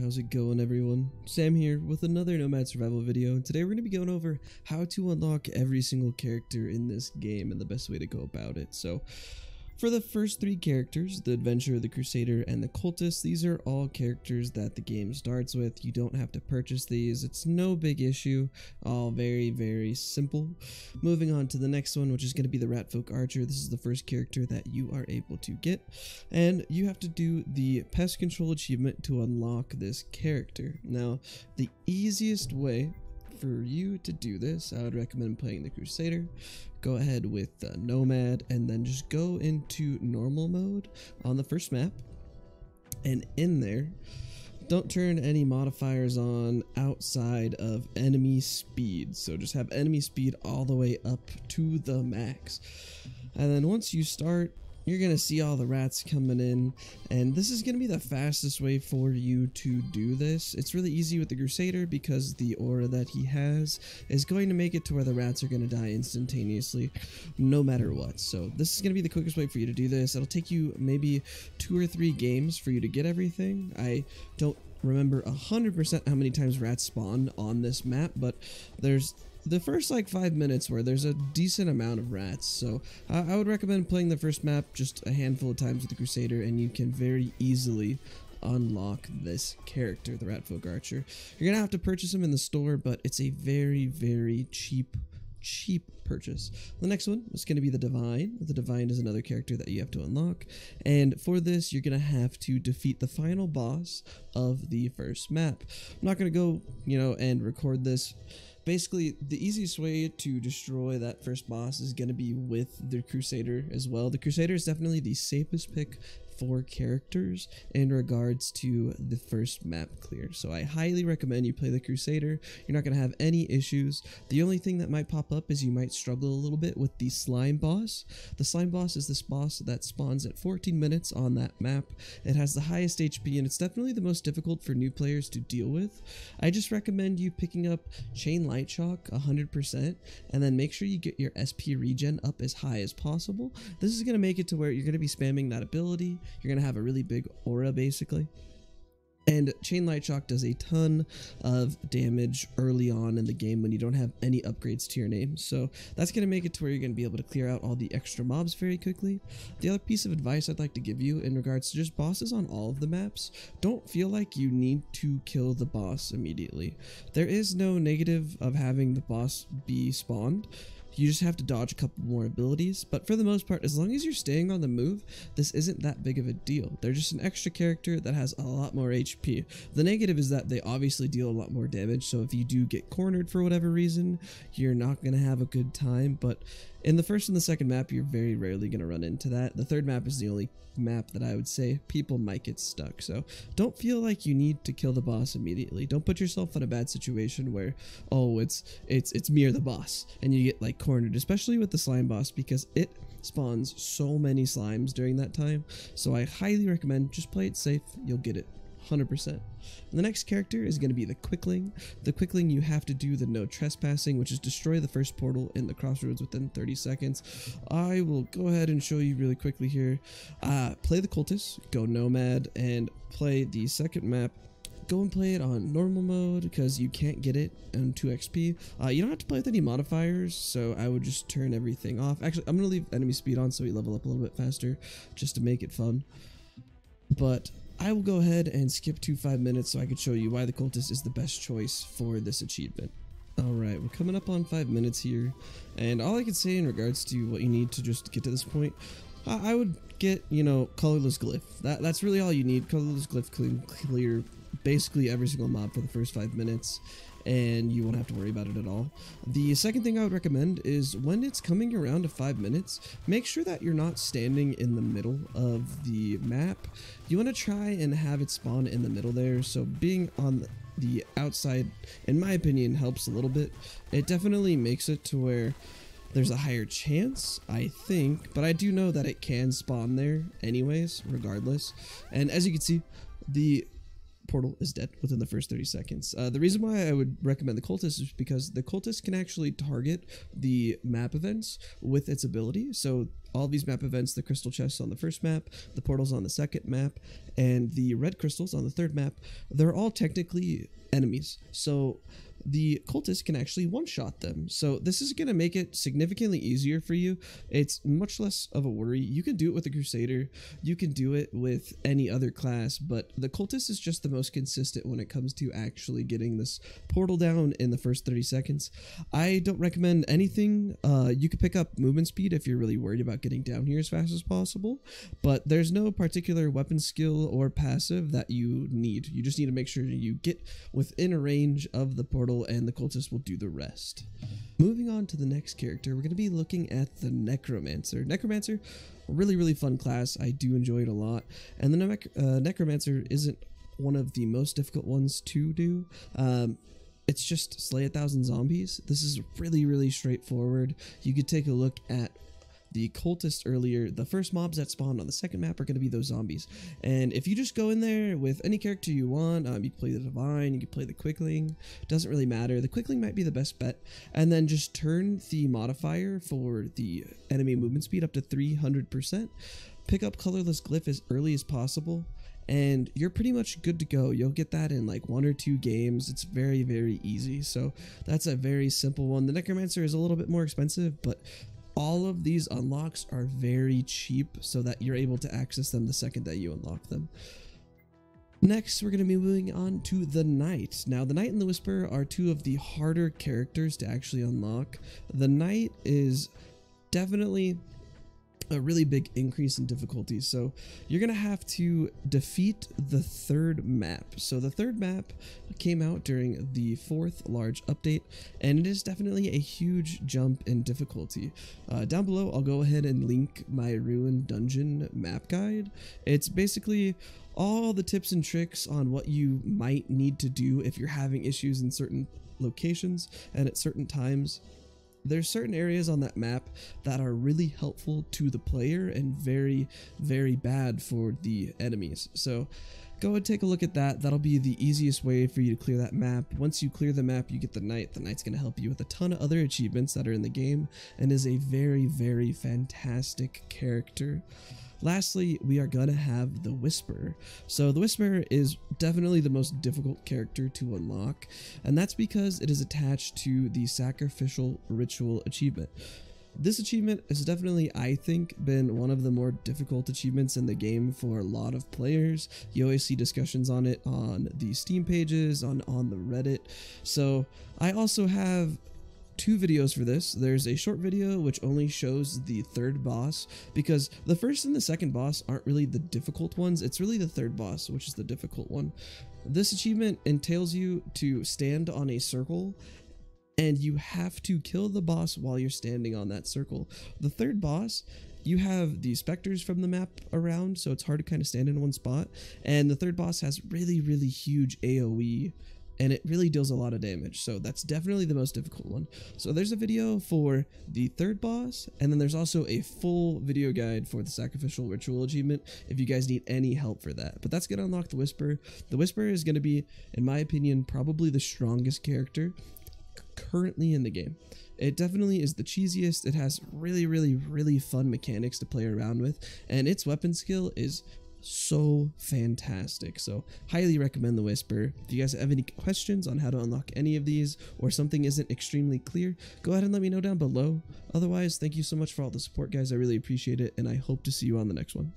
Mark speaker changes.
Speaker 1: how's it going everyone? Sam here with another Nomad survival video, and today we're going to be going over how to unlock every single character in this game and the best way to go about it. So for the first three characters, the Adventurer, the Crusader, and the Cultist, these are all characters that the game starts with. You don't have to purchase these. It's no big issue. All very simple. Moving on to the next one, which is going to be the Ratfolk Archer. This is the first character that you are able to get, and you have to do the Pest Control achievement to unlock this character. Now, the easiest way for you to do this, I would recommend playing the Crusader. Go ahead with Nomad and then just go into normal mode on the first map, and in there don't turn any modifiers on outside of enemy speed, so just have enemy speed all the way up to the max. And then once you start, you're going to see all the rats coming in, and this is going to be the fastest way for you to do this. It's really easy with the Crusader because the aura that he has is going to make it to where the rats are going to die instantaneously no matter what. So this is going to be the quickest way for you to do this. It'll take you maybe 2 or 3 games for you to get everything. I don't remember 100% how many times rats spawn on this map, but there's the first like 5 minutes where there's a decent amount of rats, so I would recommend playing the first map just a handful of times with the Crusader, and you can very easily unlock this character, the Ratfolk Archer. You're gonna have to purchase him in the store, but it's a very cheap purchase. The next one is going to be the Divine. The Divine is another character that you have to unlock, and for this you're going to have to defeat the final boss of the first map. I'm not going to go, and record this. Basically, the easiest way to destroy that first boss is going to be with the Crusader as well. The Crusader is definitely the safest pick for characters in regards to the first map clear, so I highly recommend you play the Crusader. You're not going to have any issues. The only thing that might pop up is you might struggle a little bit with the slime boss. The slime boss is this boss that spawns at 14 minutes on that map. It has the highest HP, and it's definitely the most difficult for new players to deal with. I just recommend you picking up Chain Light Shock 100%, and then make sure you get your SP regen up as high as possible. This is going to make it to where you're going to be spamming that ability. You're going to have a really big aura basically. And Chain Light Shock does a ton of damage early on in the game when you don't have any upgrades to your name. So that's going to make it to where you're going to be able to clear out all the extra mobs very quickly. The other piece of advice I'd like to give you in regards to just bosses on all of the maps, don't feel like you need to kill the boss immediately. There is no negative of having the boss be spawned. You just have to dodge a couple more abilities, but for the most part, as long as you're staying on the move, this isn't that big of a deal. They're just an extra character that has a lot more HP. The negative is that they obviously deal a lot more damage, so if you do get cornered for whatever reason, you're not going to have a good time, but in the first and the second map, you're very rarely going to run into that. The third map is the only map that I would say people might get stuck, so don't feel like you need to kill the boss immediately. Don't put yourself in a bad situation where, oh, it's me or the boss, and you get like cornered, especially with the slime boss, because it spawns so many slimes during that time. So I highly recommend just play it safe. You'll get it 100%. And the next character is going to be the Quickling. The Quickling, you have to do the no trespassing, which is destroy the first portal in the crossroads within 30 seconds. I will go ahead and show you really quickly here. Play the Cultist, go Nomad, and play the second map. Go and play it on normal mode because you can't get it on 2 XP. You don't have to play with any modifiers, so I would just turn everything off. Actually, I'm going to leave enemy speed on so we level up a little bit faster just to make it fun. But I will go ahead and skip to 5 minutes so I can show you why the Cultist is the best choice for this achievement. Alright, we're coming up on 5 minutes here, and all I can say in regards to what you need to just get to this point, I would get, Colorless Glyph. That's really all you need. Colorless Glyph clear basically every single mob for the first 5 minutes, and you won't have to worry about it at all. The second thing I would recommend is when it's coming around to 5 minutes, make sure that you're not standing in the middle of the map. You want to try and have it spawn in the middle there, so being on the outside, in my opinion, helps a little bit. It definitely makes it to where there's a higher chance, I think, but I do know that it can spawn there anyways, regardless. And as you can see, the portal is dead within the first 30 seconds. The reason why I would recommend the cultist is because the cultist can actually target the map events with its ability. So all these map events, the crystal chests on the first map, the portals on the second map, and the red crystals on the third map, they're all technically enemies. So the cultist can actually one-shot them. So this is going to make it significantly easier for you. It's much less of a worry. You can do it with a crusader, you can do it with any other class, but the cultist is just the most consistent when it comes to actually getting this portal down in the first 30 seconds. I don't recommend anything. You could pick up movement speed if you're really worried about getting down here as fast as possible, but there's no particular weapon skill or passive that you need. You just need to make sure you get within a range of the portal, and the cultist will do the rest. Moving on to the next character, we're going to be looking at the Necromancer. Necromancer, a really fun class. I do enjoy it a lot, and the Necromancer isn't one of the most difficult ones to do. It's just slay 1,000 zombies. This is really straightforward. You could take a look at the cultist earlier. The first mobs that spawn on the second map are going to be those zombies, and if you just go in there with any character you want, you can play the Divine, you can play the Quickling, doesn't really matter. The Quickling might be the best bet, and then just turn the modifier for the enemy movement speed up to 300%, pick up colorless glyph as early as possible, and you're pretty much good to go. You'll get that in like 1 or 2 games. It's very easy. So that's a very simple one. The Necromancer is a little bit more expensive, but all of these unlocks are very cheap so that you're able to access them the second that you unlock them. Next, we're going to be moving on to the Knight. Now, the Knight and the Whisperer are 2 of the harder characters to actually unlock. The Knight is definitely a really big increase in difficulty, so you're gonna have to defeat the third map. So the third map came out during the 4th large update, and it is definitely a huge jump in difficulty. Down below, I'll go ahead and link my Ruined Dungeon map guide. It's basically all the tips and tricks on what you might need to do if you're having issues in certain locations and at certain times. There's certain areas on that map that are really helpful to the player and very bad for the enemies. So go and take a look at that. That'll be the easiest way for you to clear that map. Once you clear the map, you get the Knight. The Knight's going to help you with a ton of other achievements that are in the game and is a very fantastic character. Lastly, we are going to have the Whisperer. So the Whisperer is definitely the most difficult character to unlock, and that's because it is attached to the Sacrificial Ritual achievement. This achievement has definitely, I think, been one of the more difficult achievements in the game for a lot of players. You always see discussions on it on the Steam pages, on the Reddit. So I also have 2 videos for this. There's a short video which only shows the third boss, because the first and the second boss aren't really the difficult ones. It's really the third boss which is the difficult one. This achievement entails you to stand on a circle, and you have to kill the boss while you're standing on that circle. The third boss, you have the specters from the map around, so it's hard to kind of stand in one spot, and the third boss has really huge AoE, and it really deals a lot of damage, so that's definitely the most difficult one. So there's a video for the third boss, and then there's also a full video guide for the Sacrificial Ritual achievement if you guys need any help for that. But that's going to unlock the Whisperer. The Whisperer is going to be, in my opinion, probably the strongest character currently in the game. It definitely is the cheesiest. It has really fun mechanics to play around with, and its weapon skill is so fantastic. So highly recommend the Whisperer. If you guys have any questions on how to unlock any of these, or something isn't extremely clear, go ahead and let me know down below. Otherwise, thank you so much for all the support, guys. I really appreciate it, and I hope to see you on the next one.